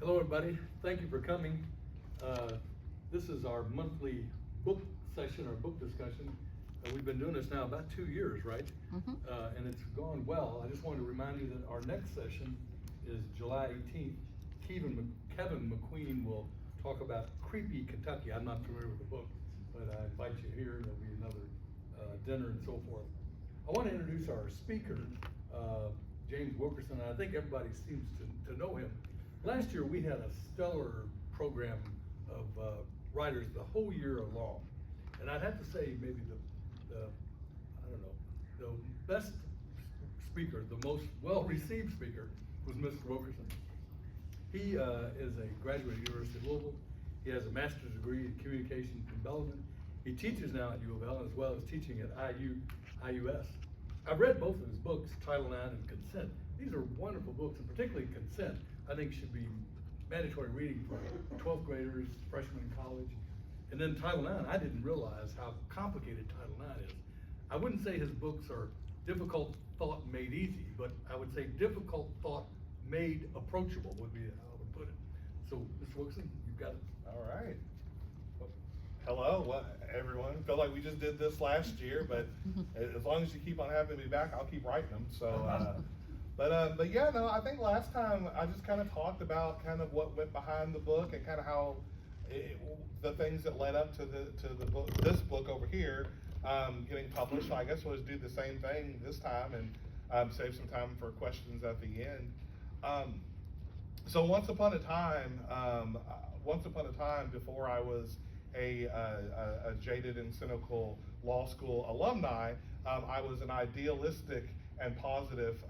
Hello, everybody. Thank you for coming. This is our monthly book session or book discussion. We've been doing this now about 2 years, right? And it's gone well. I just wanted to remind you that our next session is July 18th. Kevin McQueen will talk about Creepy Kentucky. I'm not familiar with the book, but I invite you here. There'll be another dinner and so forth. I want to introduce our speaker, James Wilkerson. And I think everybody seems to know him. Last year we had a stellar program of writers the whole year long, and I'd have to say maybe the best speaker, the most well-received speaker was Mr. Wilkerson. He is a graduate of the University of Louisville. He has a master's degree in communication development. He teaches now at U of L as well as teaching at IUS. I've read both of his books, Title IX and Consent. These are wonderful books, and particularly Consent, I think should be mandatory reading for 12th graders, freshmen in college. And then Title IX, I didn't realize how complicated Title IX is. I wouldn't say his books are difficult thought made easy, but I would say difficult thought made approachable would be how I would put it. So, Mr. Wilkerson, you've got it. All right. Hello, everyone. I feel like we just did this last year, but as long as you keep on having me back, I'll keep writing them. So, but yeah, no, I think last time I just kind of talked about kind of what went behind the book and kind of how the things that led up to the book, this book over here, getting published. So I guess we'll just do the same thing this time and save some time for questions at the end. So once upon a time, before I was a jaded and cynical law school alumni, I was an idealistic and positive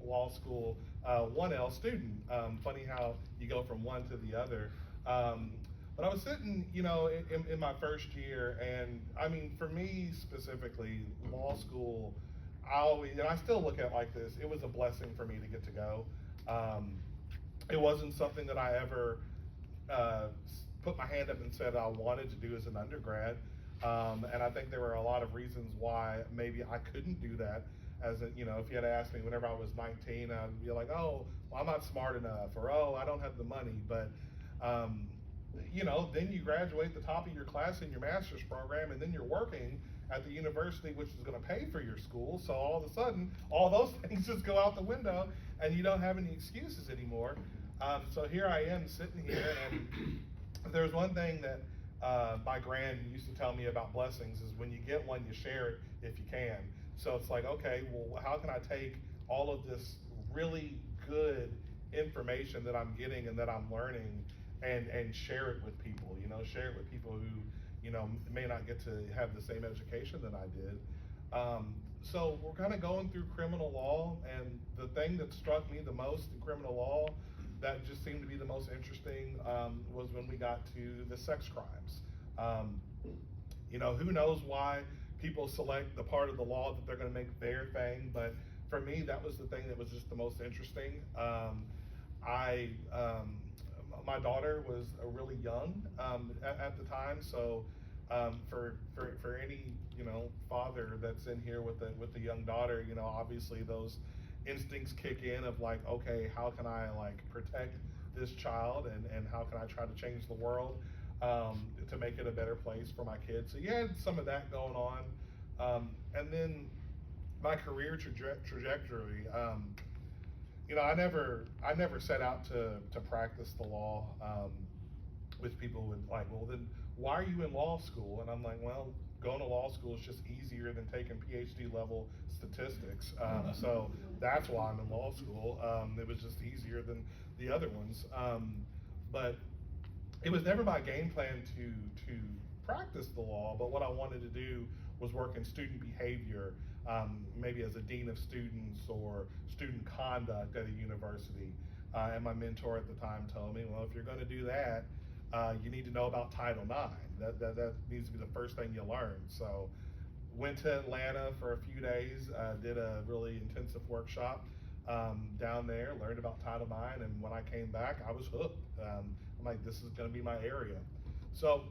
law school 1L student. Funny how you go from one to the other. But I was sitting, in my first year, and I mean, for me specifically, law school, and I still look at it like this, it was a blessing for me to get to go. It wasn't something that I ever put my hand up and said I wanted to do as an undergrad. And I think there were a lot of reasons why maybe I couldn't do that. If you had asked me whenever I was 19, I'd be like, oh, well, I'm not smart enough, or oh, I don't have the money. But, then you graduate the top of your class in your master's program, and then you're working at the university, which is going to pay for your school. So all of a sudden, all those things just go out the window, and you don't have any excuses anymore. So here I am sitting here, and there's one thing that my grand used to tell me about blessings is when you get one, you share it if you can. So it's like, okay, well, how can I take all of this really good information that I'm getting and that I'm learning and share it with people, share it with people who, may not get to have the same education that I did. So we're kind of going through criminal law, and the thing that struck me the most in criminal law that just seemed to be the most interesting was when we got to the sex crimes. Who knows why people select the part of the law that they're going to make their thing, but for me, that was the thing that was just the most interesting. My daughter was really young at the time, so for any father that's in here with the young daughter, obviously those instincts kick in of like, okay, how can I protect this child and how can I try to change the world to make it a better place for my kids. So you had some of that going on, and then my career trajectory. I never set out to practice the law. With people who would like, well, then why are you in law school? And I'm like, well, going to law school is just easier than taking PhD level statistics. So that's why I'm in law school. It was just easier than the other ones. But it was never my game plan to practice the law, but what I wanted to do was work in student behavior, maybe as a dean of students or student conduct at a university. And my mentor at the time told me, well, if you're going to do that, you need to know about Title IX. That needs to be the first thing you learn. So went to Atlanta for a few days, did a really intensive workshop down there, learned about Title IX, and when I came back, I was hooked. I'm like, this is going to be my area. So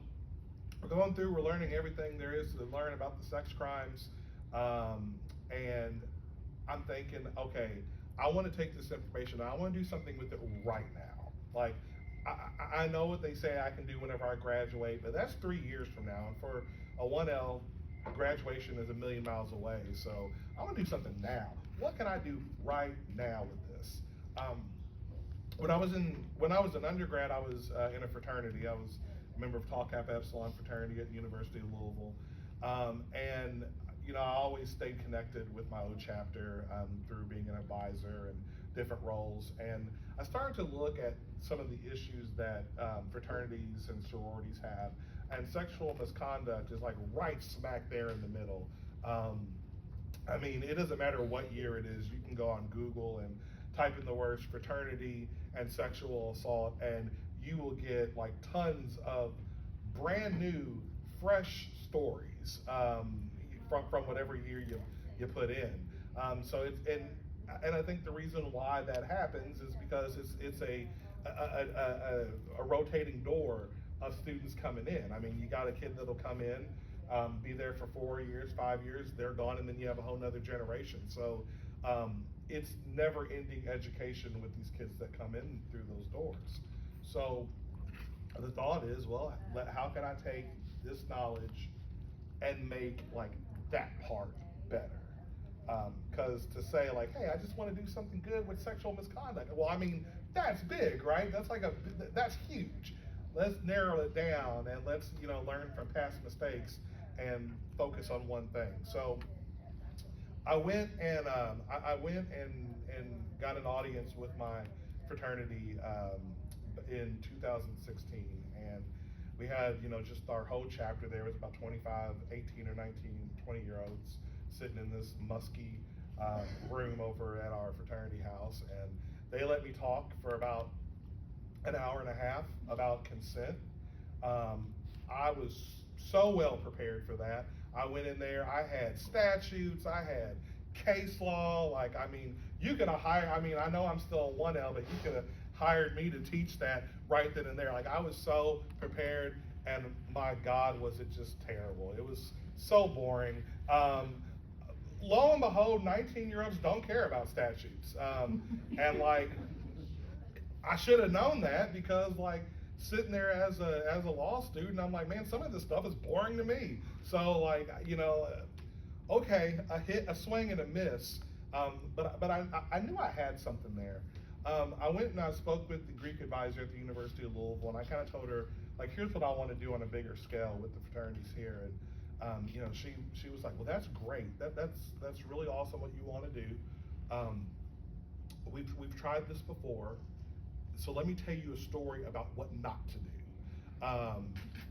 we're going through, we're learning everything there is to learn about the sex crimes, and I'm thinking, okay, I want to take this information, I want to do something with it right now. Like, I know what they say I can do whenever I graduate, but that's 3 years from now. And for a 1L, graduation is a million miles away. So I'm gonna do something now. What can I do right now with this? When I was an undergrad, I was in a fraternity. I was a member of Tau Kappa Epsilon fraternity at the University of Louisville. And I always stayed connected with my old chapter through being an advisor and different roles. And I started to look at some of the issues that fraternities and sororities have. And sexual misconduct is like right smack there in the middle. I mean, it doesn't matter what year it is. You can go on Google and type in the words fraternity and sexual assault, and you will get like tons of brand new, fresh stories from whatever year you put in. So it's and I think the reason why that happens is because it's a rotating door of students coming in. I mean, you got a kid that'll come in, be there for 4 years, 5 years, they're gone, and then you have a whole nother generation. So it's never-ending education with these kids that come in through those doors. So the thought is, well, how can I take this knowledge and make like that part better? Because to say like, hey, I just want to do something good with sexual misconduct. Well, I mean, that's big, right? That's huge. Let's narrow it down and let's learn from past mistakes and focus on one thing. So I went and got an audience with my fraternity in 2016, and we had just our whole chapter there. It was about 25, 18 or 19, 20-year-olds sitting in this musky room over at our fraternity house, and they let me talk for about an hour and a half about consent. I was so well prepared for that. I went in there, I had statutes, I had case law, you could have hired, I know I'm still a 1L, but you could have hired me to teach that right then and there. I was so prepared, and my God, was it just terrible. It was so boring. Lo and behold, 19-year-olds don't care about statutes. And I should have known that, because sitting there as a law student, I'm like, man, some of this stuff is boring to me. So okay, a hit, a swing, and a miss. But I knew I had something there. I went and I spoke with the Greek advisor at the University of Louisville, and I kind of told her, here's what I want to do on a bigger scale with the fraternities here. And she was like, well, that's great. That's really awesome what you want to do. We've tried this before, so let me tell you a story about what not to do.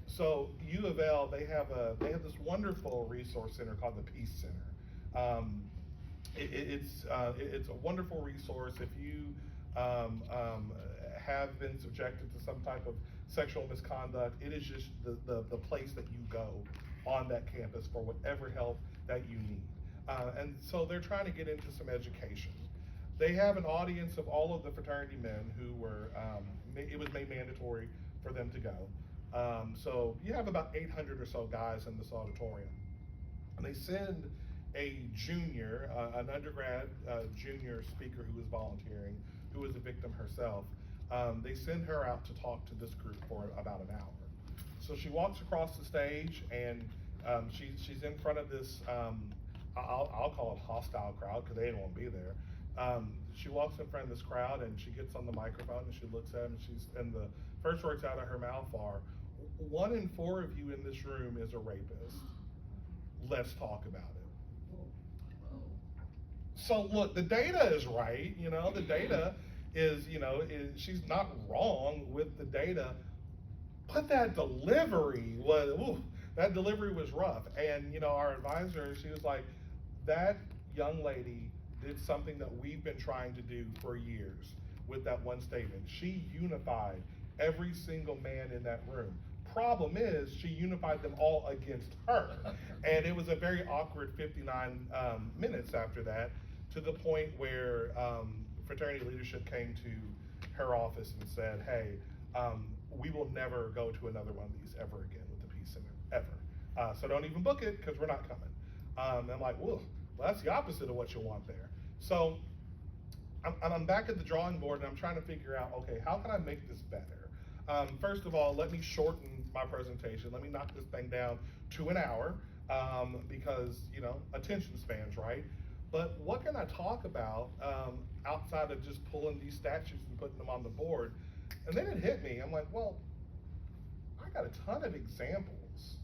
So U of L, they have this wonderful resource center called the Peace Center. It's a wonderful resource if you have been subjected to some type of sexual misconduct. It is just the place that you go on that campus for whatever help that you need. And so they're trying to get into some education. They have an audience of all of the fraternity men who were, it was made mandatory for them to go. So you have about 800 or so guys in this auditorium. And they send a junior, an undergrad junior speaker who was volunteering, who was a victim herself. They send her out to talk to this group for about an hour. So she walks across the stage, and she's in front of this, I'll call it hostile crowd, because they didn't want to be there. She walks in front of this crowd, and she gets on the microphone, and she looks at him, and the first words out of her mouth are, 1 in 4 of you in this room is a rapist. Let's talk about it. So look, the data is right, the data is, she's not wrong with the data, but that delivery was rough. And our advisor, she was like, that young lady did something that we've been trying to do for years with that one statement. She unified every single man in that room. Problem is, she unified them all against her. And it was a very awkward 59 minutes after that, to the point where fraternity leadership came to her office and said, hey, we will never go to another one of these ever again with the Peace Center, ever. So don't even book it, because we're not coming. I'm like, well, that's the opposite of what you want there. So I'm back at the drawing board, and I'm trying to figure out, okay, how can I make this better? First of all, let me shorten my presentation. Let me knock this thing down to an hour, because, attention spans, right? But what can I talk about outside of just pulling these statutes and putting them on the board? And then it hit me. I'm like, well, I got a ton of examples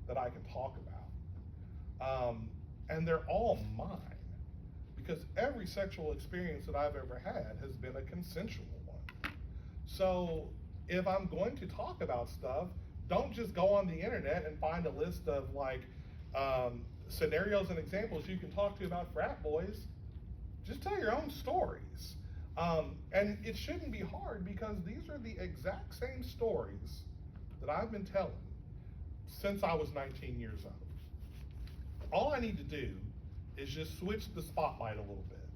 that I can talk about. And they're all mine, because every sexual experience that I've ever had has been a consensual one. So if I'm going to talk about stuff, don't just go on the internet and find a list of scenarios and examples you can talk to about frat boys. Just tell your own stories. And it shouldn't be hard, because these are the exact same stories that I've been telling since I was 19 years old. All I need to do is just switch the spotlight a little bit.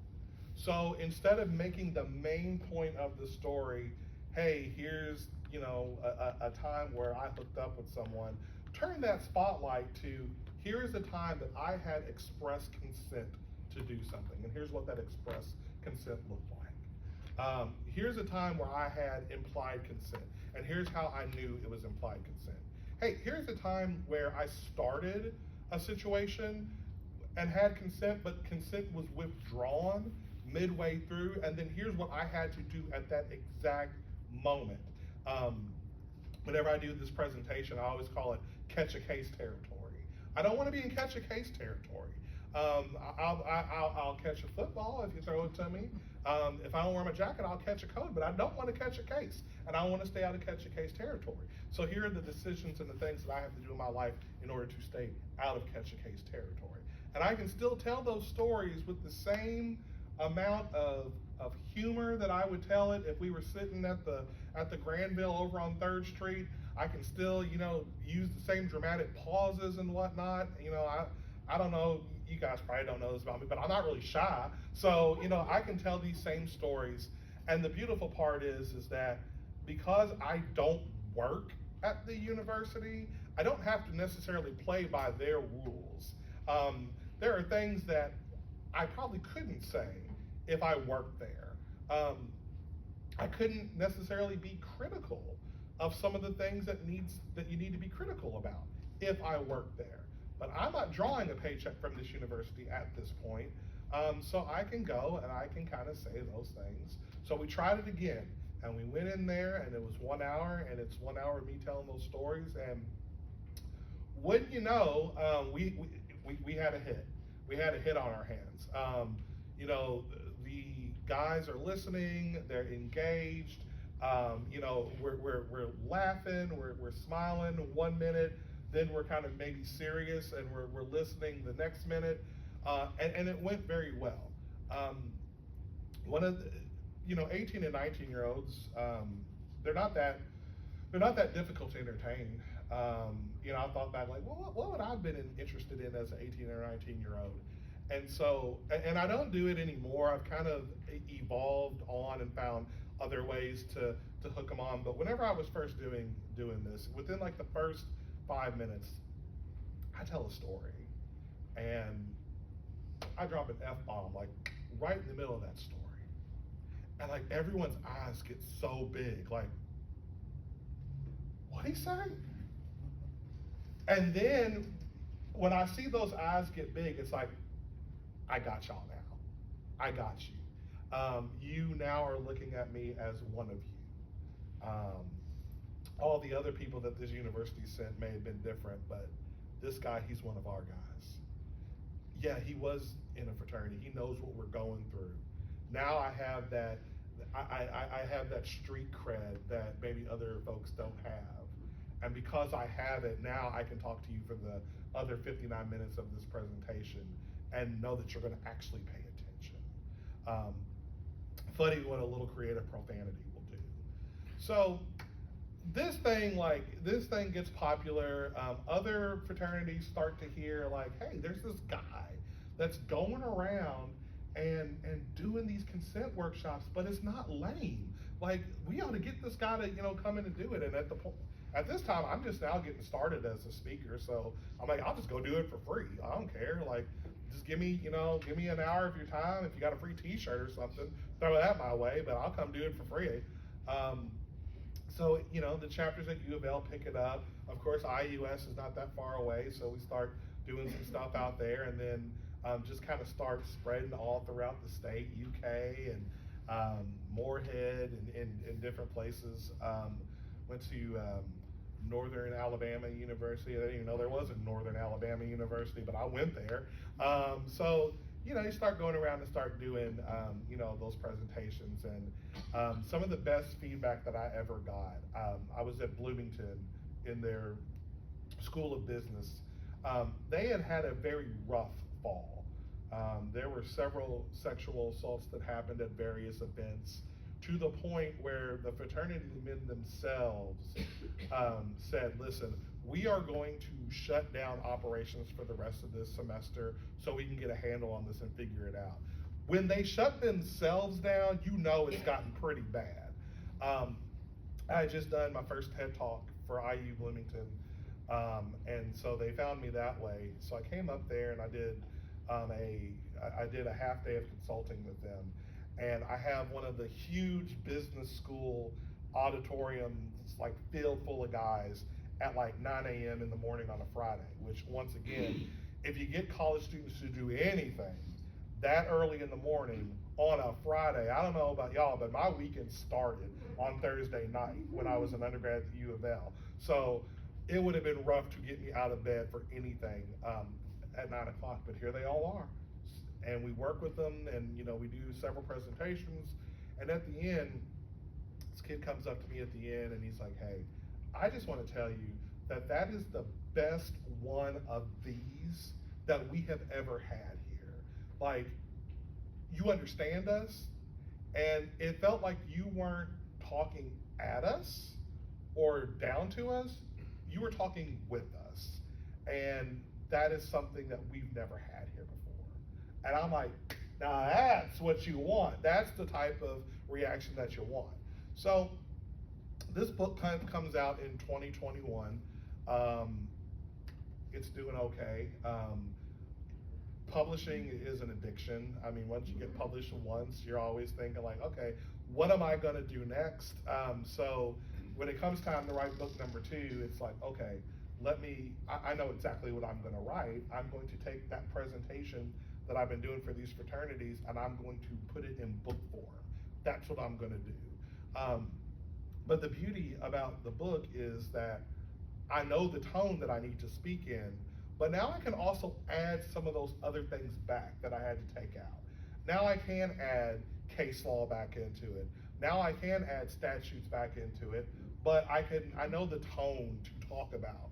So instead of making the main point of the story, hey, here's a time where I hooked up with someone, turn that spotlight to, here's a time that I had express consent to do something, and here's what that express consent looked like. Here's a time where I had implied consent, and here's how I knew it was implied consent. Hey, here's a time where I started a situation and had consent, but consent was withdrawn midway through, and then here's what I had to do at that exact moment. Whenever I do this presentation, I always call it catch a case territory. I don't want to be in catch a case territory. I'll catch a football if you throw it to me. If I don't wear my jacket, I'll catch a code, but I don't want to catch a case, and I want to stay out of catch a case territory. So here are the decisions and the things that I have to do in my life in order to stay out of catch a case territory. And I can still tell those stories with the same amount of humor that I would tell it if we were sitting at the Granville over on 3rd Street. I can still, use the same dramatic pauses and whatnot. I don't know, you guys probably don't know this about me, but I'm not really shy. So, I can tell these same stories. And the beautiful part is that because I don't work at the university, I don't have to necessarily play by their rules. There are things that I probably couldn't say if I worked there. I couldn't necessarily be critical of some of the things that you need to be critical about if I worked there. But I'm not drawing a paycheck from this university at this point, so I can go and I can kind of say those things. So we tried it again, and we went in there, and it was 1 hour, and it's 1 hour of me telling those stories, and wouldn't you know, we had a hit. We had a hit on our hands. The guys are listening, they're engaged, we're laughing, we're smiling 1 minute, then we're kind of maybe serious and we're listening the next minute, and it went very well. One of the, 18 and 19 year olds, they're not that difficult to entertain. I thought back like, well, what would I have been interested in as an 18 or 19 year old? And so, and I don't do it anymore. I've kind of evolved on and found other ways to hook them on. But whenever I was first doing this, within like the first 5 minutes, I tell a story, and I drop an F-bomb like right in the middle of that story. And like everyone's eyes get so big, like, what'd he say? And then when I see those eyes get big, it's like, I got y'all now. I got you. You now are looking at me as one of you. All the other people that this university sent may have been different, but this guy, he's one of our guys. Yeah, he was in a fraternity. He knows what we're going through. Now I have that, I have that street cred that maybe other folks don't have. And because I have it, now I can talk to you for the other 59 minutes of this presentation and know that you're gonna actually pay attention. Funny what a little creative profanity will do. So this thing gets popular. Other fraternities start to hear like, hey, there's this guy that's going around and doing these consent workshops, but it's not lame. Like, we ought to get this guy to come in and do it. And at this time, I'm just now getting started as a speaker, so I'm like, I'll just go do it for free. I don't care. Like, just give me an hour of your time. If you got a free T-shirt or something, throw that my way. But I'll come do it for free. So, you know, the chapters at U of L pick it up. Of course, IUS is not that far away, so we start doing some stuff out there, and then just kind of start spreading all throughout the state, UK and Moorhead and different places. Went to Northern Alabama University. I didn't even know there was a Northern Alabama University, but I went there. So, you know, you start going around and start doing, you know, those presentations. And some of the best feedback that I ever got, I was at Bloomington in their School of Business. They had a very rough fall. There were several sexual assaults that happened at various events, to the point where the fraternity men themselves said, listen, we are going to shut down operations for the rest of this semester so we can get a handle on this and figure it out. When they shut themselves down, you know it's gotten pretty bad. I had just done my first TED Talk for IU Bloomington, and so they found me that way. So I came up there and I did a half day of consulting with them. And I have one of the huge business school auditoriums, like filled full of guys, at like 9 a.m. in the morning on a Friday, which once again, if you get college students to do anything that early in the morning on a Friday, I don't know about y'all, but my weekend started on Thursday night when I was an undergrad at U of L. So it would have been rough to get me out of bed for anything at 9 o'clock, but here they all are. And we work with them, and you know, we do several presentations, and at the end, this kid comes up to me at the end and he's like, hey, I just want to tell you that that is the best one of these that we have ever had here. Like, you understand us, and it felt like you weren't talking at us or down to us, you were talking with us. And that is something that we've never had here before. And I'm like, now that's what you want. That's the type of reaction that you want. So this book kind of comes out in 2021. It's doing okay. Publishing is an addiction. I mean, once you get published once, you're always thinking like, okay, what am I gonna do next? So when it comes time to write book number 2, it's like, okay, I know exactly what I'm gonna write. I'm going to take that presentation that I've been doing for these fraternities, and I'm going to put it in book form. That's what I'm gonna do. But the beauty about the book is that I know the tone that I need to speak in, but now I can also add some of those other things back that I had to take out. Now I can add case law back into it. Now I can add statutes back into it, but I know the tone to talk about,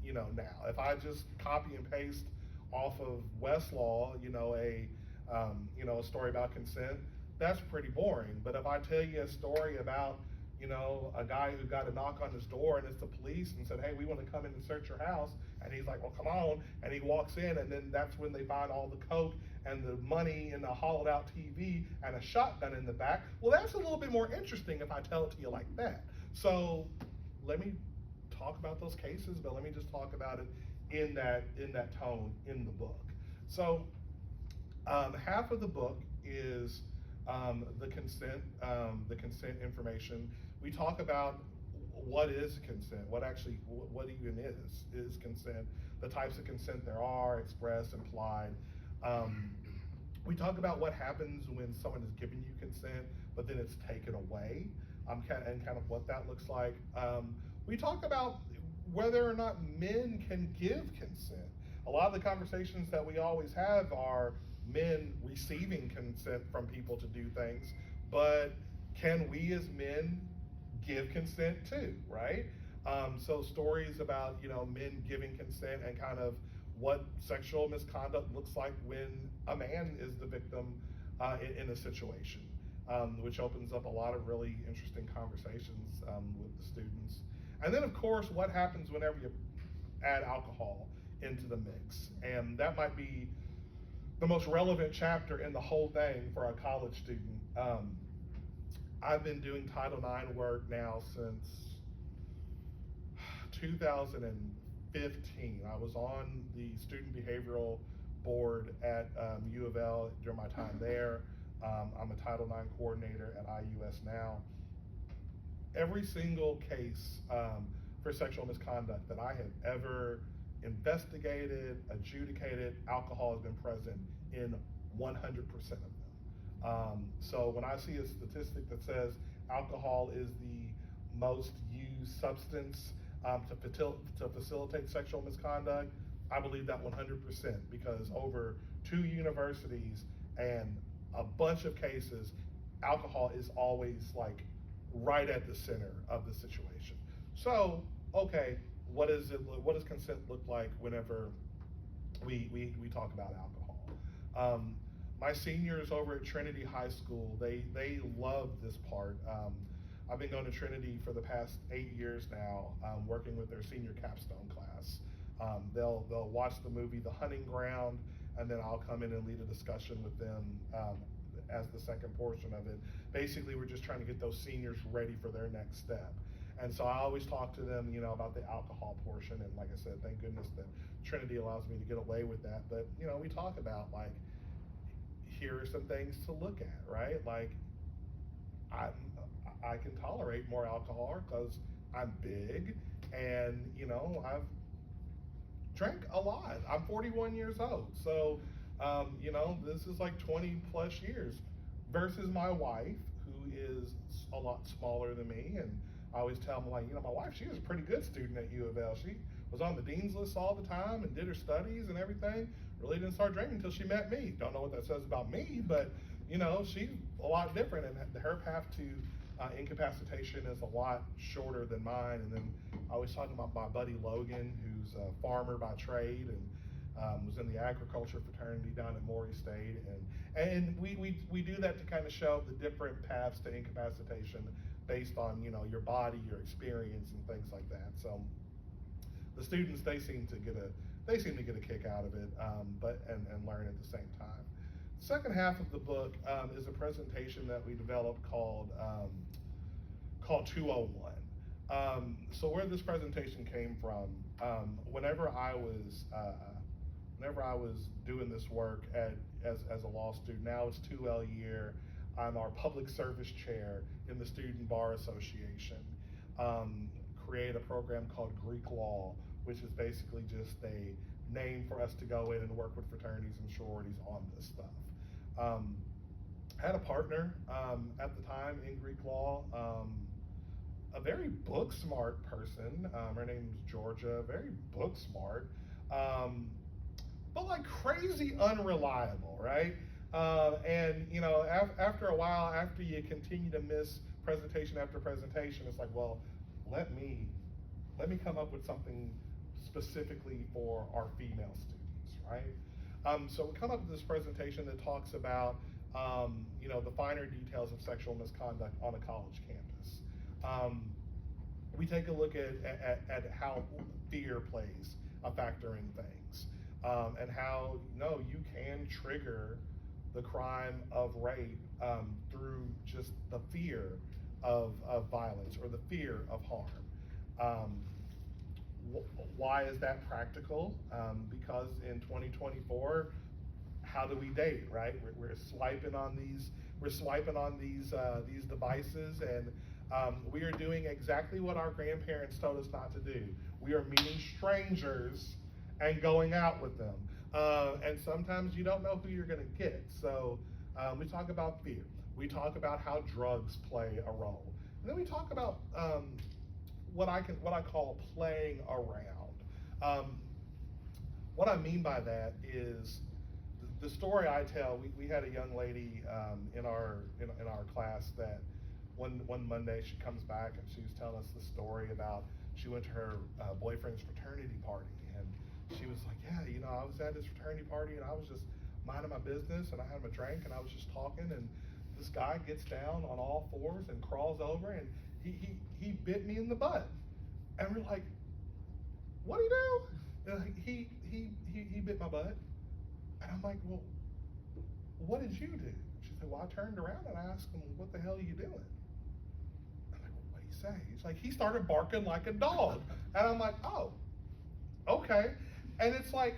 you know, now. If I just copy and paste off of Westlaw, you know, a story about consent, that's pretty boring. But if I tell you a story about, you know, a guy who got a knock on his door and it's the police and said, hey, we want to come in and search your house, and he's like, well, come on, and he walks in, and then that's when they find all the coke and the money and the hollowed out TV and a shotgun in the back. Well, that's a little bit more interesting if I tell it to you like that. So let me talk about those cases, but let me just talk about it in that tone in the book. So half of the book is the consent information. We talk about what is consent, what even is consent, the types of consent there are, express, implied. We talk about what happens when someone is giving you consent, but then it's taken away, and kind of what that looks like. We talk about whether or not men can give consent. A lot of the conversations that we always have are men receiving consent from people to do things, but can we as men give consent too, right? So stories about, you know, men giving consent and kind of what sexual misconduct looks like when a man is the victim in a situation, which opens up a lot of really interesting conversations with the students. And then of course, what happens whenever you add alcohol into the mix? And that might be the most relevant chapter in the whole thing for a college student. I've been doing Title IX work now since 2015. I was on the student behavioral board at U of L during my time there. I'm a Title IX coordinator at IUS now. every single case for sexual misconduct that I have ever investigated, adjudicated, alcohol has been present in 100% of them. So when I see a statistic that says alcohol is the most used substance to facilitate sexual misconduct, I believe that 100%, because over 2 universities and a bunch of cases, alcohol is always like right at the center of the situation. So, okay, what does consent look like whenever we talk about alcohol? My seniors over at Trinity High School, they love this part. I've been going to Trinity for the past 8 years now, working with their senior capstone class. They'll watch the movie The Hunting Ground, and then I'll come in and lead a discussion with them as the second portion of it. Basically, we're just trying to get those seniors ready for their next step. And so I always talk to them, about the alcohol portion. And like I said, thank goodness that Trinity allows me to get away with that. But, we talk about, like, here are some things to look at, right? Like, I can tolerate more alcohol because I'm big and, I've drank a lot. I'm 41 years old. So, this is like 20 plus years versus my wife, who is a lot smaller than me. And I always tell them, like, my wife, she was a pretty good student at U of L. She was on the dean's list all the time and did her studies and everything. Really didn't start drinking until she met me. Don't know what that says about me, but, she's a lot different, and her path to incapacitation is a lot shorter than mine. And then I always talk about my buddy Logan, who's a farmer by trade and was in the agriculture fraternity down at Maury State. And we do that to kind of show the different paths to incapacitation based on, your body, your experience, and things like that. So the students, they seem to get a kick out of it, and learn at the same time. Second half of the book is a presentation that we developed called 201. So where this presentation came from, whenever I was doing this work as a law student, now it's 2L year, I'm our public service chair in the Student Bar Association. Create a program called Greek Law, which is basically just a name for us to go in and work with fraternities and sororities on this stuff. Had a partner at the time in Greek Law, a very book smart person. Her name is Georgia, very book smart, but like crazy unreliable, right? And after a while, after you continue to miss presentation after presentation, it's like, well, let me come up with something specifically for our female students, right? So we come up with this presentation that talks about, the finer details of sexual misconduct on a college campus. We take a look at how fear plays a factor in things, and how, you can trigger the crime of rape through just the fear of violence or the fear of harm. Why is that practical? Because in 2024, how do we date, right? We're swiping on these devices, and we are doing exactly what our grandparents told us not to do. We are meeting strangers and going out with them. And sometimes you don't know who you're gonna get. So we talk about fear. We talk about how drugs play a role. And then we talk about what I call playing around. What I mean by that is the story I tell. We had a young lady in our class that one Monday she comes back and she was telling us the story about she went to her boyfriend's fraternity party, and she was like, yeah, I was at his fraternity party and I was just minding my business and I had him a drink and I was just talking, and this guy gets down on all fours and crawls over and he bit me in the butt. And we're like, what'd he do? And he bit my butt. And I'm like, well, what did you do? She said, well, I turned around and I asked him, what the hell are you doing? I'm like, well, what do you say? He's like, he started barking like a dog. And I'm like, oh, okay. And it's like,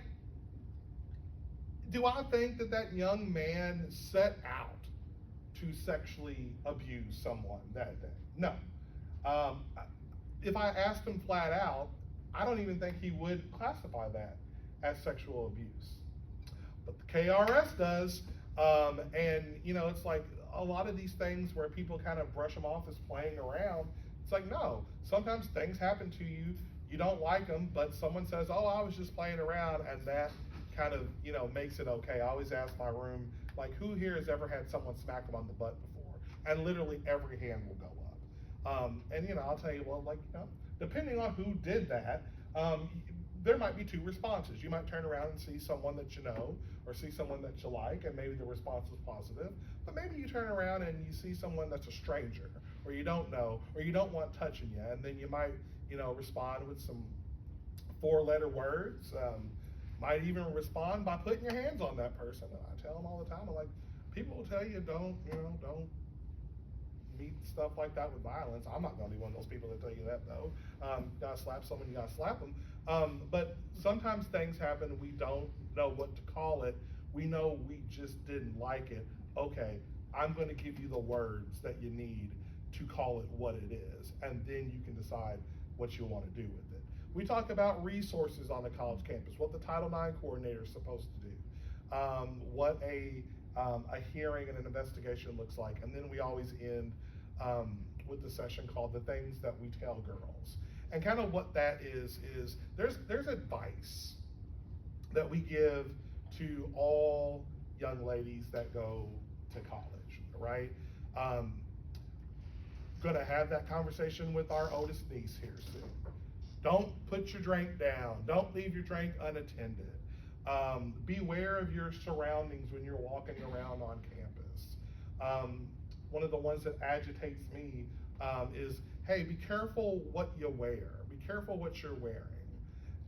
do I think that young man set out to sexually abuse someone that day? No. Um, if I asked him flat out, I don't even think he would classify that as sexual abuse. But the KRS does, and it's like a lot of these things where people kind of brush them off as playing around. It's like, no, sometimes things happen to you, you don't like them, but someone says, oh, I was just playing around, and that kind of, makes it okay. I always ask my room, like, who here has ever had someone smack them on the butt before? And literally every hand will go up. And I'll tell you, well, like, depending on who did that, there might be two responses. You might turn around and see someone that you know, or see someone that you like, and maybe the response is positive. But maybe you turn around and you see someone that's a stranger, or you don't know, or you don't want touching you, and then you might, respond with some 4-letter words. Might even respond by putting your hands on that person. And I tell them all the time, I'm like, people will tell you don't meet stuff like that with violence. I'm not gonna be one of those people that tell you that though. Gotta slap someone, you gotta slap them. But sometimes things happen, we don't know what to call it. We know we just didn't like it. Okay, I'm gonna give you the words that you need to call it what it is, and then you can decide what you wanna do with it. We talk about resources on the college campus, what the Title IX coordinator is supposed to do, what a hearing and an investigation looks like, and then we always end with the session called The Things That We Tell Girls. And kind of what that is there's advice that we give to all young ladies that go to college, right? Gonna have that conversation with our oldest niece here soon. Don't put your drink down. Don't leave your drink unattended. Beware of your surroundings when you're walking around on campus. One of the ones that agitates me is, hey, be careful what you wear. Be careful what you're wearing.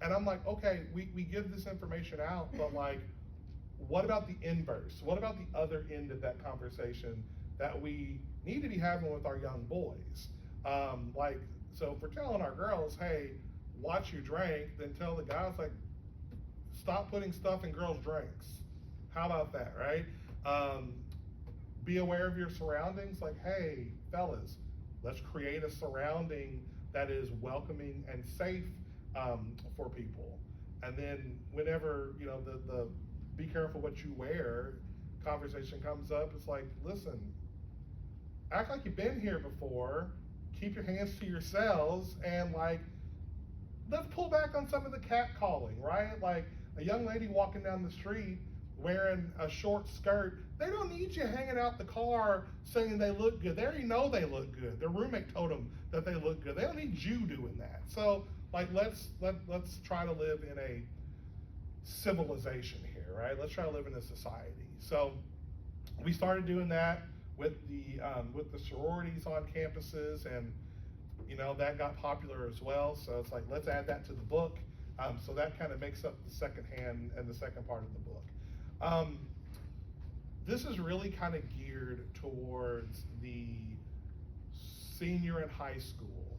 And I'm like, okay, we give this information out, but like, what about the inverse? What about the other end of that conversation that we need to be having with our young boys? So if we're telling our girls, hey, watch your drink, then tell the guys, like, stop putting stuff in girls' drinks. How about that, right? Be aware of your surroundings. Like, hey, fellas, let's create a surrounding that is welcoming and safe for people. And then whenever, the be careful what you wear conversation comes up, it's like, listen, act like you've been here before, keep your hands to yourselves, and like, let's pull back on some of the catcalling, right? Like a young lady walking down the street wearing a short skirt, they don't need you hanging out the car saying they look good. They already know they look good. Their roommate told them that they look good. They don't need you doing that. So like, let's try to live in a civilization here, right? Let's try to live in a society. So we started doing that with the sororities on campuses, and that got popular as well. So it's like, let's add that to the book. So that kind of makes up the second hand and the second part of the book. This is really kind of geared towards the senior in high school,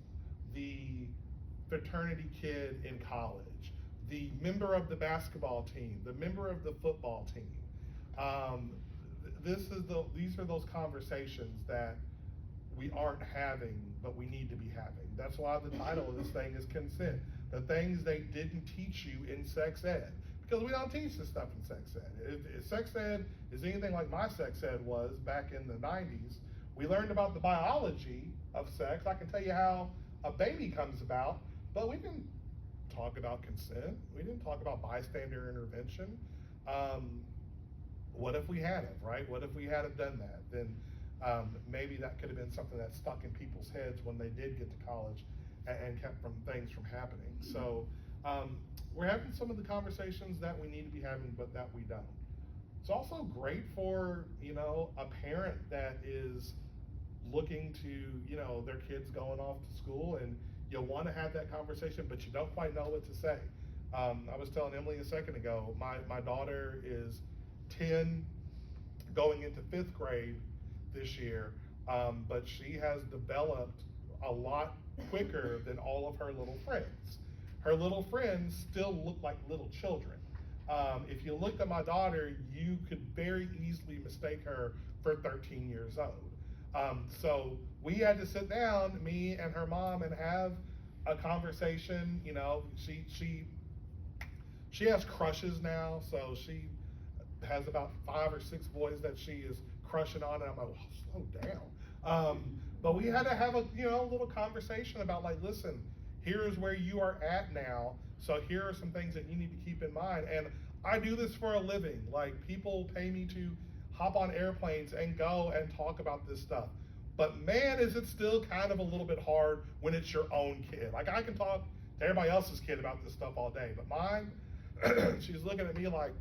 the fraternity kid in college, the member of the basketball team, the member of the football team. These are those conversations that we aren't having, but we need to be having. That's why the title of this thing is Consent. The things they didn't teach you in sex ed. Because we don't teach this stuff in sex ed. If sex ed is anything like my sex ed was back in the 90s, we learned about the biology of sex. I can tell you how a baby comes about, but we didn't talk about consent. We didn't talk about bystander intervention. What if we had have, right? What if we had have done that? Then maybe that could have been something that stuck in people's heads when they did get to college and kept things from happening. So we're having some of the conversations that we need to be having, but that we don't. It's also great for, a parent that is looking to, their kids going off to school, and you want to have that conversation, but you don't quite know what to say. I was telling Emily a second ago, my daughter is 10, going into 5th grade this year, but she has developed a lot quicker than all of her little friends. Her little friends still look like little children. If you looked at my daughter, you could very easily mistake her for 13 years old. So we had to sit down, me and her mom, and have a conversation. You know, she has crushes now, so she has about 5 or 6 boys that she is crushing on, and I'm like, well, slow down. But we had to have a little conversation about, like, listen, here's where you are at now, so here are some things that you need to keep in mind. And I do this for a living. Like, people pay me to hop on airplanes and go and talk about this stuff. But man, is it still kind of a little bit hard when it's your own kid. Like, I can talk to everybody else's kid about this stuff all day, but mine, she's looking at me like,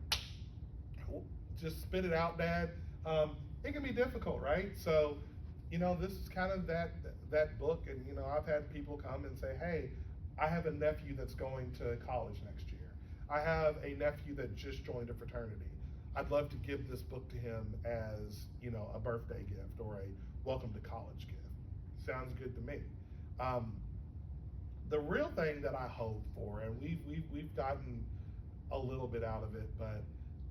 just spit it out, Dad. It can be difficult, right? So, this is kind of that book, and I've had people come and say, hey, I have a nephew that's going to college next year. I have a nephew that just joined a fraternity. I'd love to give this book to him as, a birthday gift or a welcome to college gift. Sounds good to me. The real thing that I hope for, and we've gotten a little bit out of it, but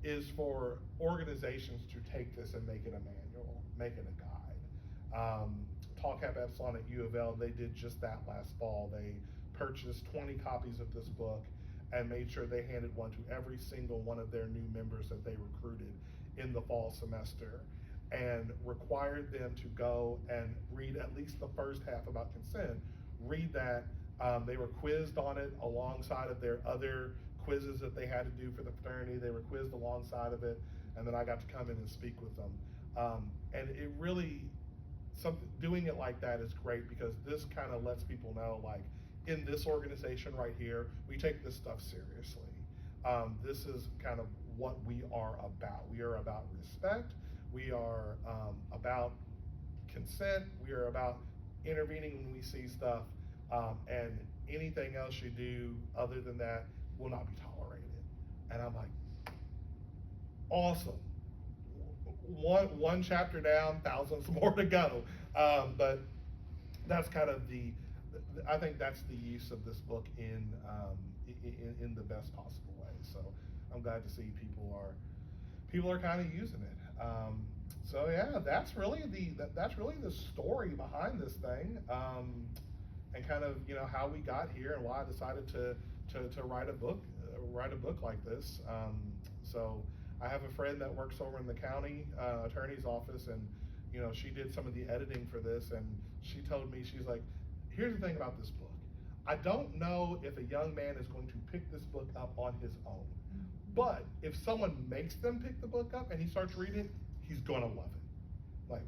is for organizations to take this and make it a manual, make it a guide. Tall Cap Epsilon at U of L, they did just that last fall. They purchased 20 copies of this book and made sure they handed one to every single one of their new members that they recruited in the fall semester, and required them to go and read at least the first half about consent, read that. They were quizzed on it alongside of their other quizzes that they had to do for the fraternity. They were quizzed alongside of it, and then I got to come in and speak with them. And it really, doing it like that is great, because this kind of lets people know, like, in this organization right here, we take this stuff seriously. This is kind of what we are about. We are about respect. We are about consent. We are about intervening when we see stuff. And anything else you do other than that will not be tolerated. And I'm like, awesome. One chapter down, thousands more to go. But that's kind of I think that's the use of this book in the best possible way. So I'm glad to see people are kind of using it. So yeah, that's really the story behind this thing, and kind of how we got here and why I decided to write a book like this. So I have a friend that works over in the county attorney's office, and she did some of the editing for this, and she told me, she's like, here's the thing about this book. I don't know if a young man is going to pick this book up on his own, but if someone makes them pick the book up and he starts reading it, he's gonna love it. Like,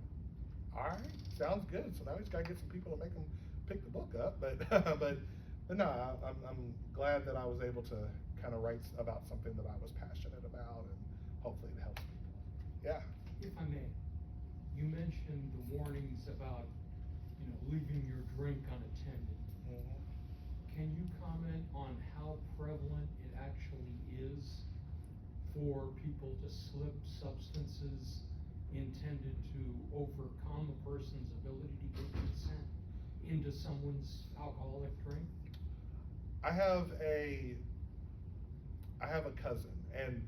all right, sounds good. So now he's gotta get some people to make him pick the book up. But but no, I'm glad that I was able to kind of write about something that I was passionate about, and hopefully it helps people. Yeah. If I may, you mentioned the warnings about leaving your drink unattended. Mm-hmm. Can you comment on how prevalent it actually is for people to slip substances intended to overcome a person's ability to get consent into someone's alcoholic drink? I have a cousin, and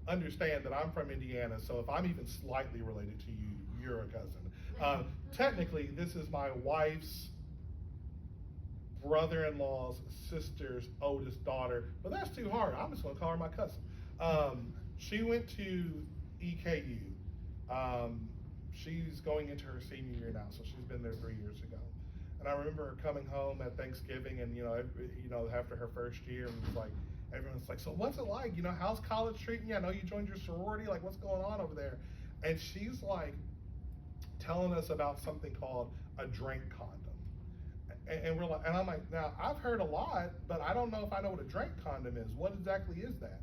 understand that I'm from Indiana, so if I'm even slightly related to you, you're a cousin. Technically, this is my wife's brother-in-law's sister's oldest daughter, but that's too hard. I'm just gonna call her my cousin. She went to EKU. She's going into her senior year now, so she's been there 3 years ago. And I remember her coming home at Thanksgiving, and after her first year, it was like, everyone's like, so what's it like? How's college treating you? I know you joined your sorority. Like, what's going on over there? And she's like telling us about something called a drink condom. And we're like, and I'm like, now I've heard a lot, but I don't know if I know what a drink condom is. What exactly is that?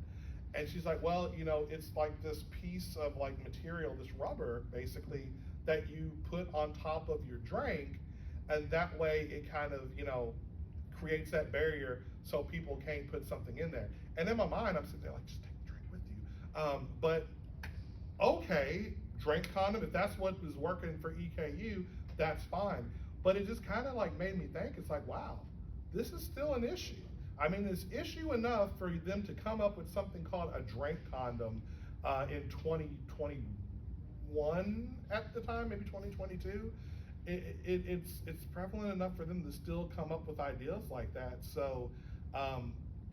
And she's like, well, it's like this piece of like material, this rubber basically, that you put on top of your drink, and that way it kind of, creates that barrier so people can't put something in there. And in my mind, I'm sitting there like, just take a drink with you. But okay, drink condom, if that's what is working for EKU, that's fine. But it just kind of like made me think, it's like, wow, this is still an issue. I mean, it's issue enough for them to come up with something called a drink condom in 2021, 2021 at the time, maybe 2022, it's prevalent enough for them to still come up with ideas like that. So,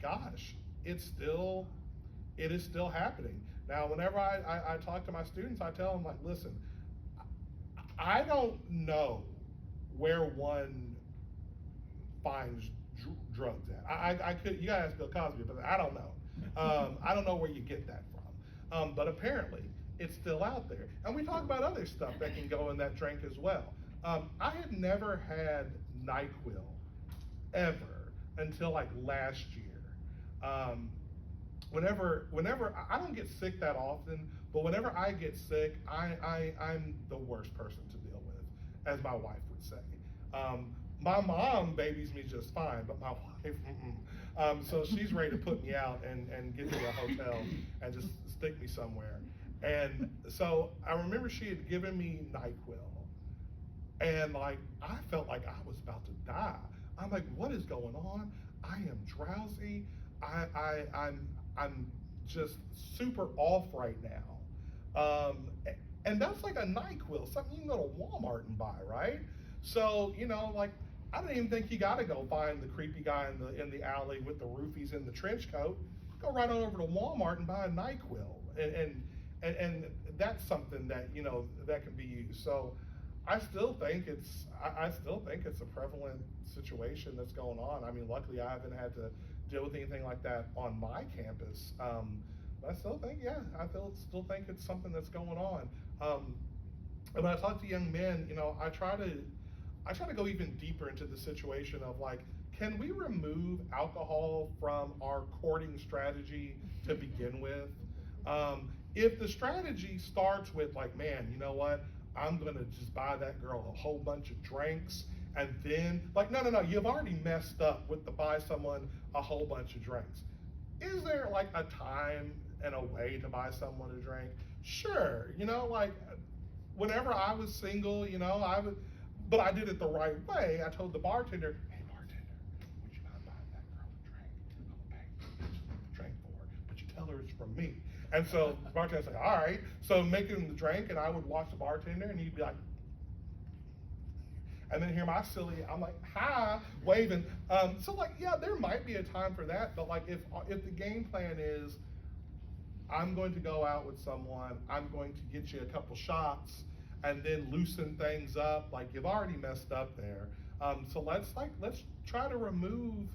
gosh, it is still happening. Now, whenever I talk to my students, I tell them, like, listen, I don't know where one finds drugs at. I could, you gotta ask Bill Cosby, but I don't know. I don't know where you get that from. But apparently, it's still out there. And we talk about other stuff that can go in that drink as well. I had never had NyQuil ever until like last year. Whenever I don't get sick that often, but whenever I get sick, I'm the worst person to deal with, as my wife would say. My mom babies me just fine, but my wife, so she's ready to put me out and get me a hotel and just stick me somewhere. And so I remember she had given me NyQuil, and like I felt like I was about to die. I'm like, what is going on? I am drowsy. I'm just super off right now. And that's like a NyQuil, something you can go to Walmart and buy, right? So, you know, like, I don't even think you gotta go find the creepy guy in the alley with the roofies in the trench coat. Go right on over to Walmart and buy a NyQuil. And that's something that, you know, that can be used. So I still think it's a prevalent situation that's going on. I mean, luckily I haven't had to deal with anything like that on my campus. But I still think, still think it's something that's going on. And when I talk to young men, you know, I try to go even deeper into the situation of like, can we remove alcohol from our courting strategy to begin with? If the strategy starts with like, man, you know what? I'm gonna just buy that girl a whole bunch of drinks, and then like, no, you've already messed up with the buy someone a whole bunch of drinks. Is there like a time and a way to buy someone a drink? Sure, you know, like whenever I was single, you know, but I did it the right way. I told the bartender, hey bartender, would you mind buying that girl a drink? I'm gonna pay the drink for her, but you tell her it's from me. And so the bartender's like, all right. So making the drink, and I would watch the bartender, and he'd be like, and then hear my silly, I'm like, hi, waving. So like, yeah, there might be a time for that, but like if the game plan is, I'm going to go out with someone, I'm going to get you a couple shots, and then loosen things up, like you've already messed up there. So let's try to remove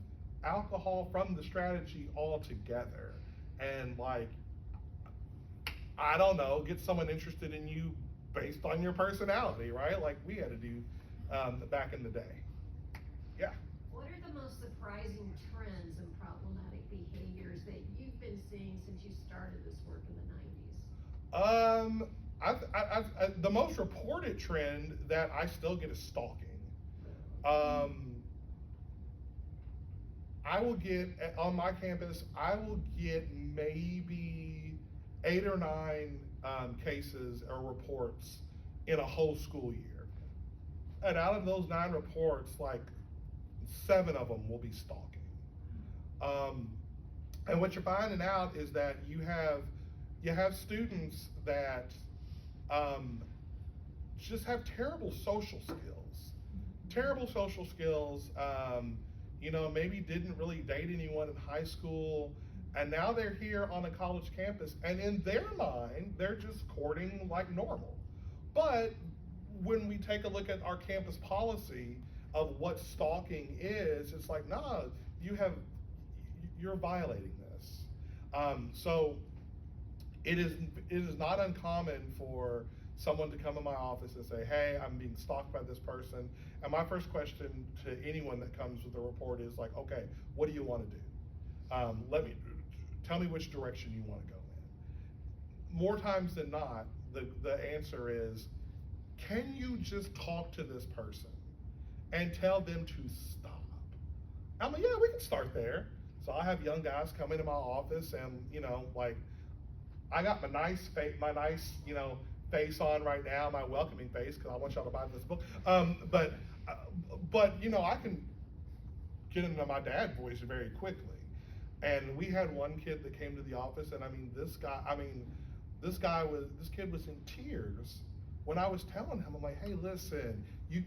alcohol from the strategy altogether, and like, I don't know, get someone interested in you based on your personality, right? Like we had to do back in the day. Yeah. What are the most surprising trends and problematic behaviors that you've been seeing since you started this work in the 90s? The most reported trend that I still get is stalking. I will get, on my campus, I will get maybe 8 or 9 cases or reports in a whole school year. And out of those 9 reports, like 7 of them will be stalking. And what you're finding out is that you have students that just have terrible social skills. You know, maybe didn't really date anyone in high school, and now they're here on a college campus, and in their mind, they're just courting like normal. But when we take a look at our campus policy of what stalking is, it's like, nah, you're violating this. So it is not uncommon for someone to come in my office and say, hey, I'm being stalked by this person. And my first question to anyone that comes with a report is like, okay, what do you want to do? Tell me which direction you want to go in. More times than not, the answer is, can you just talk to this person and tell them to stop? I'm like, yeah, we can start there. So I have young guys come into my office, and you know, like, I got my nice, you know, face on right now, my welcoming face, because I want y'all to buy this book. But you know, I can get into my dad voice very quickly. And we had one kid that came to the office, and I mean, this guy, I mean, this kid was in tears when I was telling him, I'm like, hey, listen, you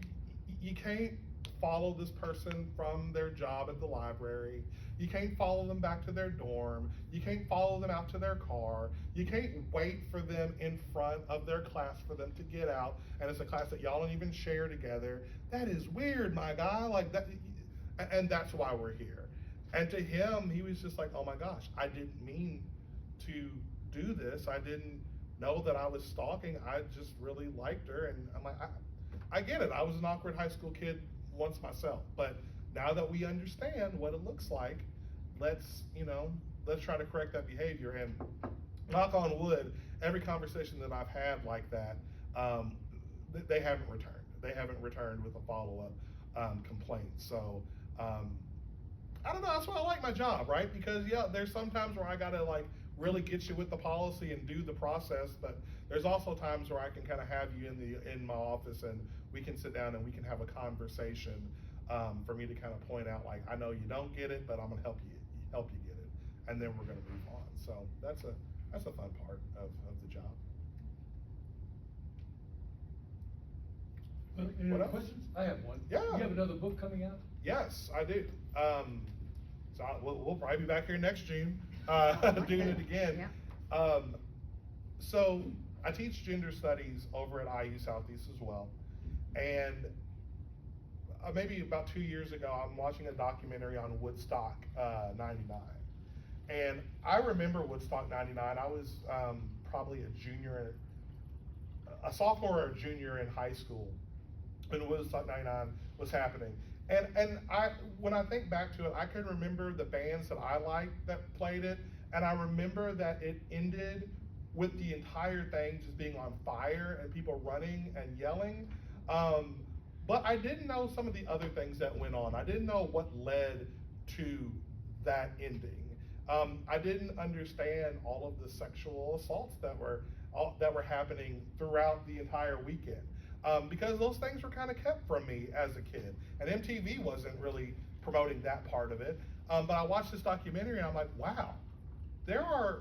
can't follow this person from their job at the library. You can't follow them back to their dorm. You can't follow them out to their car. You can't wait for them in front of their class for them to get out, and it's a class that y'all don't even share together. That is weird, my guy. Like that, and that's why we're here. And to him, he was just like, oh my gosh, I didn't mean to do this. I didn't know that I was stalking. I just really liked her, and I'm like, I get it. I was an awkward high school kid once myself, but now that we understand what it looks like, let's try to correct that behavior. And knock on wood, every conversation that I've had like that, they haven't returned. They haven't returned with a follow-up complaint. So I don't know. That's why I like my job, right? Because yeah, there's sometimes where I gotta like really get you with the policy and do the process, but there's also times where I can kind of have you in my office and we can sit down and we can have a conversation for me to kind of point out, like, I know you don't get it, but I'm gonna help you get it, and then we're gonna move on. So that's a fun part of the job. Any What other else? questions? I have one. Yeah. You have another book coming out? Yes, I do. So we'll probably be back here next June doing it again. Yeah. So I teach gender studies over at IU Southeast as well, and maybe about 2 years ago, I'm watching a documentary on Woodstock '99, and I remember Woodstock '99. I was probably a sophomore or a junior in high school when Woodstock '99 was happening. And when I think back to it, I can remember the bands that I liked that played it, and I remember that it ended with the entire thing just being on fire and people running and yelling. But I didn't know some of the other things that went on. I didn't know what led to that ending. I didn't understand all of the sexual assaults that were happening throughout the entire weekend. Because those things were kind of kept from me as a kid. And MTV wasn't really promoting that part of it. But I watched this documentary and I'm like, wow, the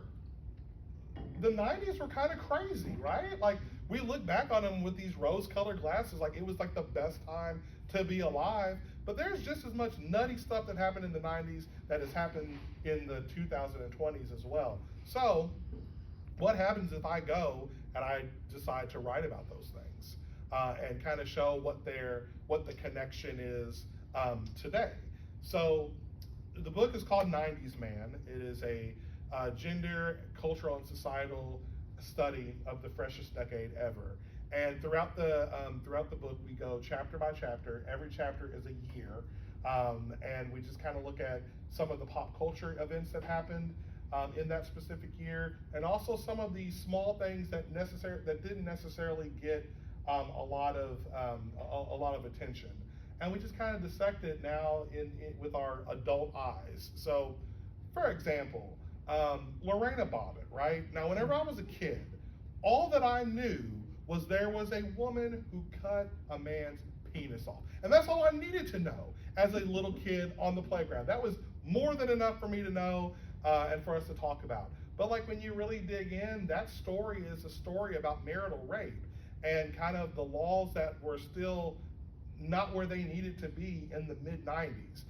90s were kind of crazy, right? Like, we look back on them with these rose-colored glasses, like it was like the best time to be alive. But there's just as much nutty stuff that happened in the 90s that has happened in the 2020s as well. So, what happens if I go and I decide to write about those things? And kind of show what the connection is today. So the book is called 90s Man. It is a gender, cultural, and societal study of the freshest decade ever. And throughout the book, we go chapter by chapter. Every chapter is a year, and we just kind of look at some of the pop culture events that happened in that specific year, and also some of the small things that didn't necessarily get a lot of attention, and we just kind of dissect it now with our adult eyes. So, for example, Lorena Bobbitt, right? Now, whenever I was a kid, all that I knew was there was a woman who cut a man's penis off, and that's all I needed to know as a little kid on the playground. That was more than enough for me to know and for us to talk about. But like when you really dig in, that story is a story about marital rape and kind of the laws that were still not where they needed to be in the mid-90s.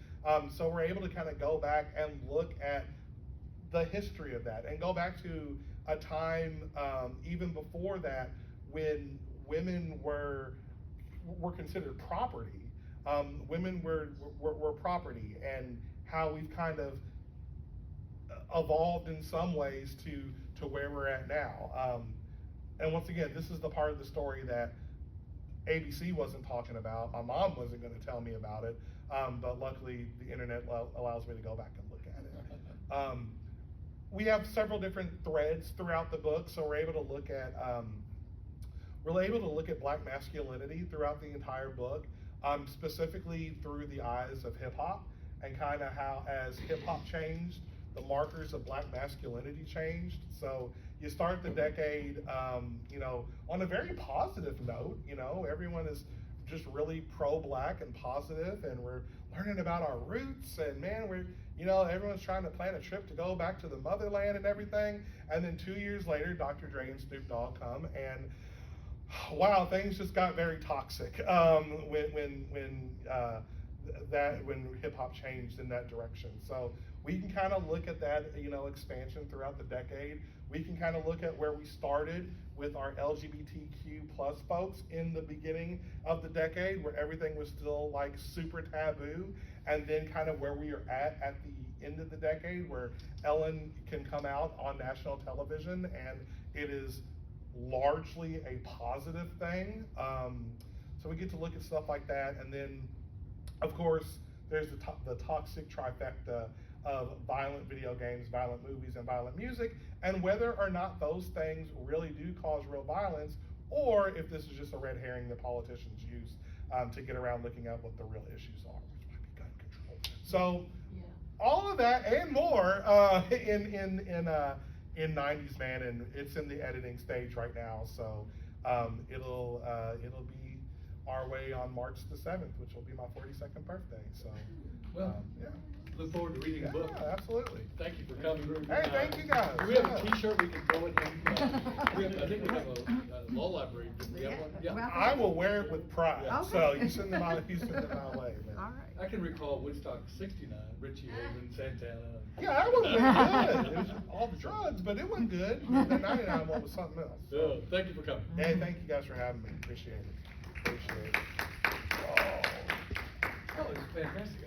So we're able to kind of go back and look at the history of that and go back to a time even before that when women were considered property. Women were property, and how we've kind of evolved in some ways to where we're at now. And once again, this is the part of the story that ABC wasn't talking about. My mom wasn't going to tell me about it, but luckily the internet allows me to go back and look at it. We have several different threads throughout the book, so we're able to look at Black masculinity throughout the entire book, specifically through the eyes of hip hop, and kind of how as hip hop changed, the markers of Black masculinity changed. So you start the decade, on a very positive note. Everyone is just really pro-black and positive, and we're learning about our roots, and man, everyone's trying to plan a trip to go back to the motherland and everything. And then 2 years later, Dr. Dre and Snoop Dogg come, and wow, things just got very toxic when hip hop changed in that direction. So we can kind of look at that, expansion throughout the decade. We can kind of look at where we started with our LGBTQ plus folks in the beginning of the decade, where everything was still like super taboo, and then kind of where we are at the end of the decade, where Ellen can come out on national television and it is largely a positive thing. So we get to look at stuff like that, and then of course there's the toxic trifecta of violent video games, violent movies, and violent music, and whether or not those things really do cause real violence, or if this is just a red herring that politicians use to get around looking at what the real issues are, which might be gun control. So all of that and more in 90s Man, and it's in the editing stage right now. So it'll be our way on March the 7th, which will be my 42nd birthday. So yeah. Look forward to reading the book. Yeah, absolutely. Thank you for coming. Hey, thank you guys. Do we have a T-shirt we can throw at him? I think we have a law library. Do we have one? Yeah. I will wear it with pride. Okay. So you send them my way, man. All right. I can recall Woodstock '69, Richie Haven, Santana. Yeah, that wasn't good. It was all the drugs, but it wasn't good. The 99 one was something else. So, thank you for coming. Hey, thank you guys for having me. Appreciate it. Oh, it's fantastic.